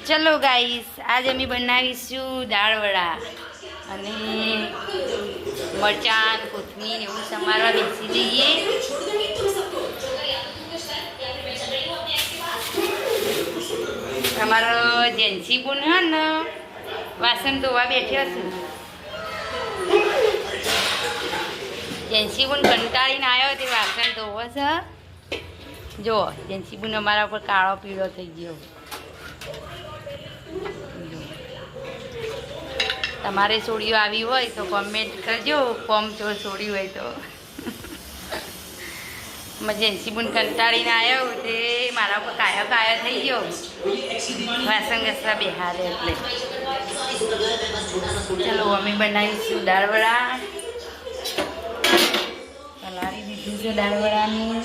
ચલો ગાઈસ, આજે અમે બનાવીશું દાળ વડા અને મરચાં કોથમીર એવું સમારવા બેસી જઈએ. અમારો જેન્સી બોન હે ને વાસણ ધોવા બેઠ્યો છું. જેન્સી બોન કંટાળીને આવ્યો તે વાસણ ધોવો છે. જો જેન્સી બોન અમારા ઉપર કાળો પીળો થઈ ગયો. તમારે સોડીઓ આવી હોય તો કોમેન્ટ કરજો. કોમ ચોર સોડી હોય તો. જેન્સી બોન કંટાળીને આવ્યો તે મારા ઉપર કાયો થઈ ગયો. વાસણ ઘસવા બેહારે એટલે. ચલો અમે બનાવીશું દાળ વડા. પલાળી દીધું છે દાળ વડાનું.